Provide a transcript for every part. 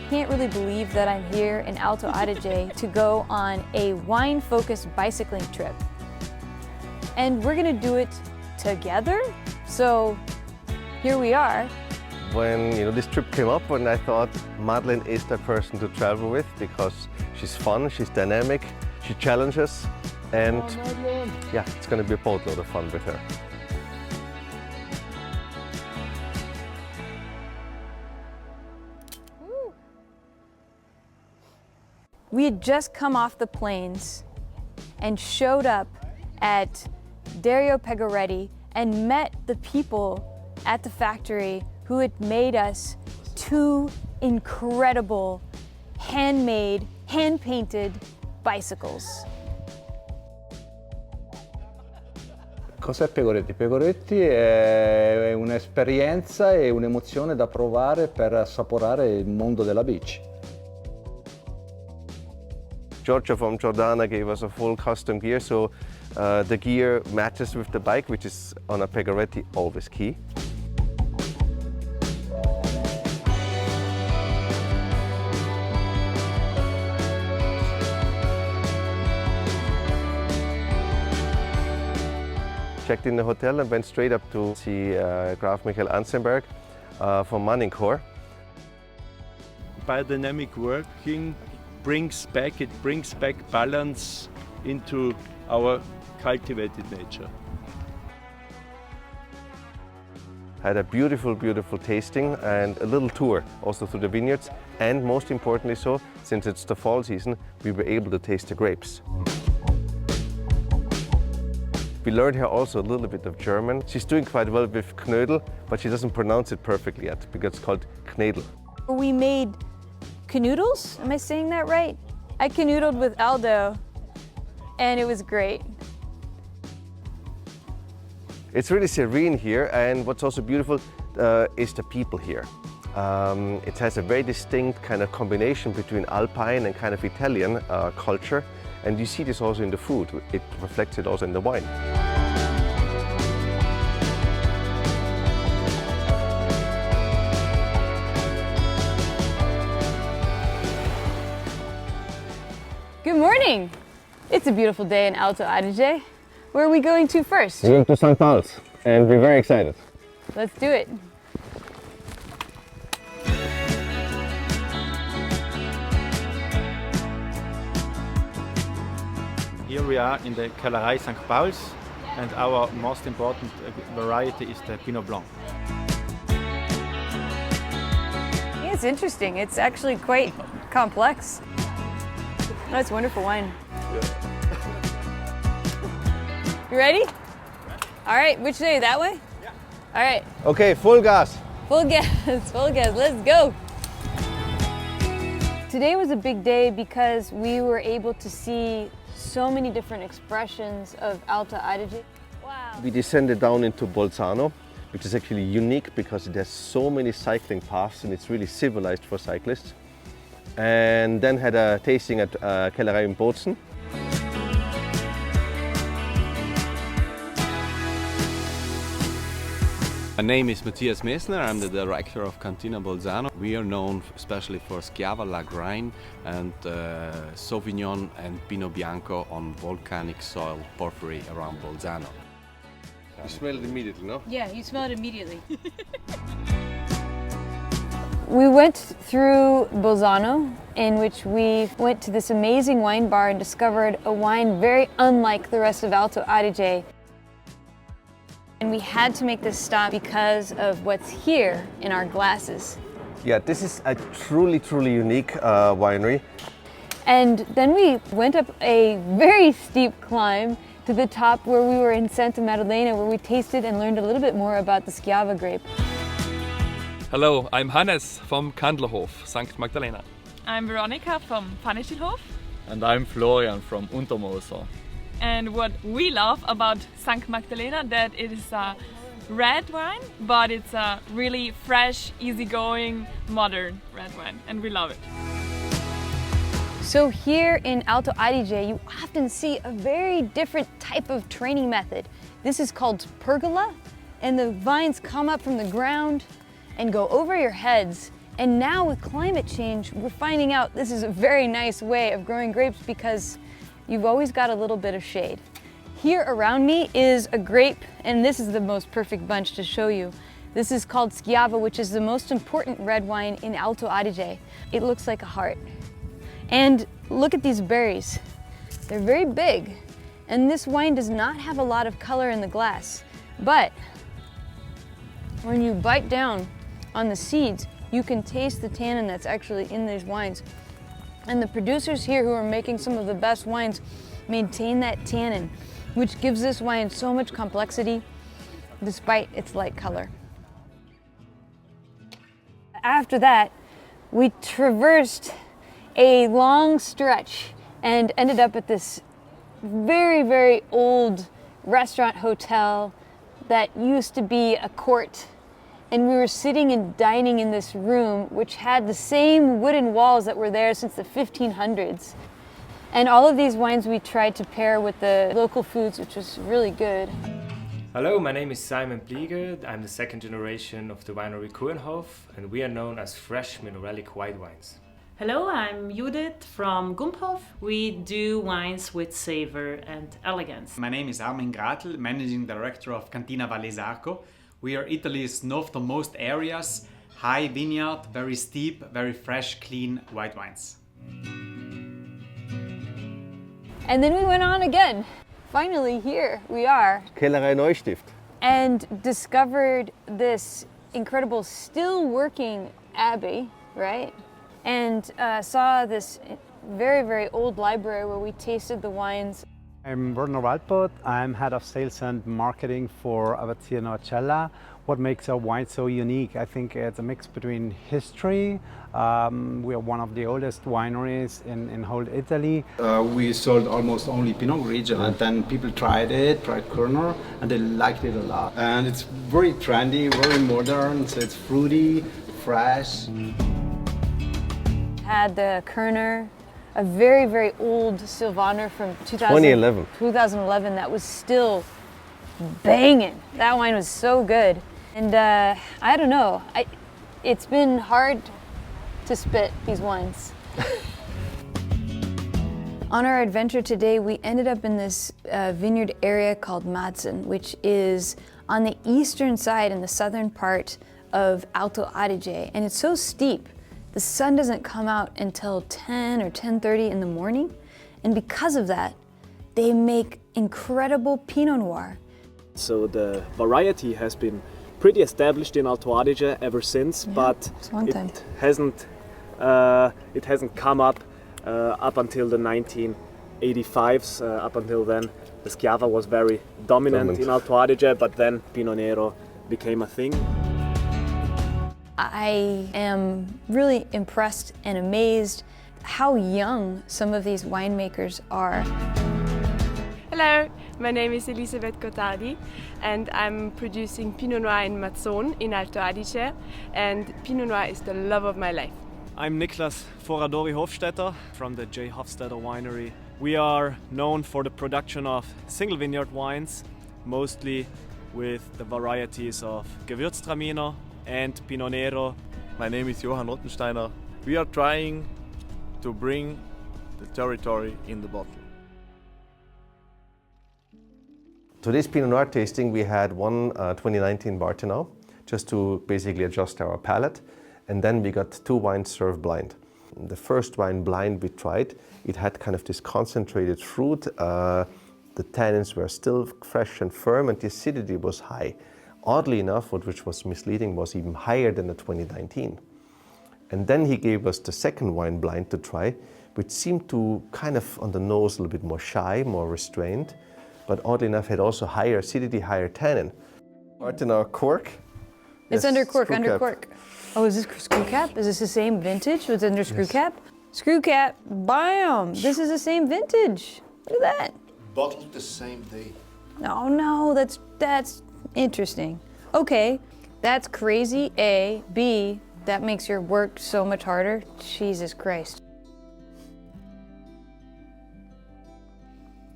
can't really believe that I'm here in Alto Adige to go on a wine-focused bicycling trip. And we're gonna do it together, so here we are. When this trip came up, and I thought Madeleine is the person to travel with because she's fun, she's dynamic, she challenges, and yeah, it's gonna be a boatload of fun with her. We had just come off the plains and showed up at Dario Pegoretti and met the people at the factory who had made us two incredible handmade, hand-painted bicycles. Cos'è Pegoretti? Pegoretti è un'esperienza e un'emozione da provare per assaporare il mondo della bici. Giorgio from Giordana gave us a full custom gear, so the gear matches with the bike, which is on a Pegoretti always key. Checked in the hotel and went straight up to see Graf Michael Anzenberg from Manincor. Biodynamic working brings back balance into our cultivated nature. Had a beautiful, beautiful tasting and a little tour also through the vineyards, and most importantly so, since it's the fall season, we were able to taste the grapes. We learned here also a little bit of German. She's doing quite well with Knödel, but she doesn't pronounce it perfectly yet because it's called Knädel. We made canoodles, am I saying that right? I canoodled with Aldo and it was great. It's really serene here, and what's also beautiful is the people here. It has a very distinct kind of combination between Alpine and kind of Italian culture, and you see this also in the food. It reflects it also in the wine. Good morning! It's a beautiful day in Alto Adige. Where are we going to first? We're going to St. Paul's, and we're very excited. Let's do it. Here we are in the Kellerei St. Paul's, and our most important variety is the Pinot Blanc. Yeah, it's interesting. It's actually quite complex. That's wonderful wine. You ready? All right, which way? That way? Yeah. All right. Okay, full gas. Full gas, full gas, let's go. Today was a big day because we were able to see so many different expressions of Alto Adige. Wow. We descended down into Bolzano, which is actually unique because it has so many cycling paths and it's really civilized for cyclists. And then had a tasting at Kellerei in Bozen. My name is Matthias Messner, I'm the director of Cantina Bolzano. We are known especially for Schiava, Lagrein and Sauvignon and Pinot Bianco on volcanic soil porphyry around Bolzano. You smell it immediately, no? Yeah, you smell it immediately. We went through Bolzano, in which we went to this amazing wine bar and discovered a wine very unlike the rest of Alto Adige. And we had to make this stop because of what's here in our glasses. Yeah, this is a truly, truly unique winery. And then we went up a very steep climb to the top where we were in Santa Magdalena, where we tasted and learned a little bit more about the Schiava grape. Hello, I'm Hannes from Kuenhof, Sankt Magdalena. I'm Veronica from Vineyard. And I'm Florian from Untermoser. And what we love about Sankt Magdalena, that it is a red wine, but it's a really fresh, easygoing, modern red wine, and we love it. So here in Alto Adige, you often see a very different type of training method. This is called Pergola, and the vines come up from the ground and go over your heads And now with climate change, we're finding out this is a very nice way of growing grapes because you've always got a little bit of shade. Here around me is a grape, and this is the most perfect bunch to show you. This is called Schiava, which is the most important red wine in Alto Adige. It looks like a heart. And look at these berries. They're very big, and this wine does not have a lot of color in the glass. But when you bite down on the seeds, you can taste the tannin that's actually in these wines. And the producers here who are making some of the best wines maintain that tannin, which gives this wine so much complexity despite its light color. After that, we traversed a long stretch and ended up at this very, very old restaurant hotel that used to be a court. And we were sitting and dining in this room which had the same wooden walls that were there since the 1500s. And all of these wines we tried to pair with the local foods, which was really good. Hello, my name is Simon Blieger. I'm the second generation of the winery Kuenhof, and we are known as fresh mineralic white wines. Hello, I'm Judith from Gumphof. We do wines with savor and elegance. My name is Armin Gratel, Managing Director of Cantina Valle Isarco. We are Italy's northernmost areas, high vineyard, very steep, very fresh, clean white wines. And then we went on again. Finally, here we are. Kellerei Neustift. And discovered this incredible, still working abbey, right? And saw this very, very old library where we tasted the wines. I'm Werner Waldbot. I'm head of sales and marketing for Abbazia di Novacella. What makes our wine so unique? I think it's a mix between history. We are one of the oldest wineries in whole Italy. We sold almost only Pinot Grigio, and then people tried Kerner, and they liked it a lot. And it's very trendy, very modern, so it's fruity, fresh. Had the Kerner, a very, very old Sylvaner from 2011 that was still banging. That wine was so good. And I don't know, it's been hard to spit these wines. On our adventure today, we ended up in this vineyard area called Mazzon, which is on the eastern side in the southern part of Alto Adige. And it's so steep, the sun doesn't come out until 10 or 10:30 in the morning. And because of that, they make incredible Pinot Noir. So the variety has been pretty established in Alto Adige ever since, but it hasn't come up until the 1985s. Up until then, the Schiava was very dominant in Alto Adige, but then Pinot Nero became a thing. I am really impressed and amazed how young some of these winemakers are. Hello, my name is Elisabeth Gottardi and I'm producing Pinot Noir in Mazzon in Alto Adige, and Pinot Noir is the love of my life. I'm Niklas Foradori Hofstätter from the J. Hofstätter winery. We are known for the production of single vineyard wines, mostly with the varieties of Gewürztraminer and Pinot Nero. My name is Johann Rottensteiner. We are trying to bring the territory in the bottle. Today's Pinot Noir tasting, we had one 2019 Bartenau, just to basically adjust our palate. And then we got two wines served blind. The first wine blind we tried, it had kind of this concentrated fruit. The tannins were still fresh and firm and the acidity was high. Oddly enough, which was misleading, was even higher than the 2019. And then he gave us the second wine blind to try, which seemed to kind of on the nose a little bit more shy, more restrained, but oddly enough had also higher acidity, higher tannin. Bartenau cork. It's under cork, under cork. Oh, is this screw cap? Is this the same vintage? Was it under screw cap? Screw cap, bam! This is the same vintage. Look at that. Bottled the same day. Oh no, that's interesting. Okay, that's crazy, A. B, that makes your work so much harder. Jesus Christ.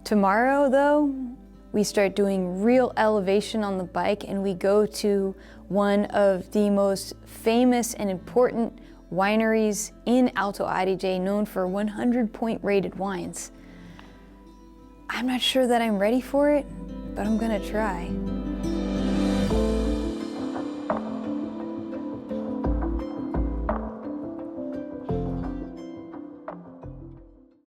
Tomorrow though, we start doing real elevation on the bike and we go to one of the most famous and important wineries in Alto Adige, known for 100-point rated wines. I'm not sure that I'm ready for it, but I'm gonna try.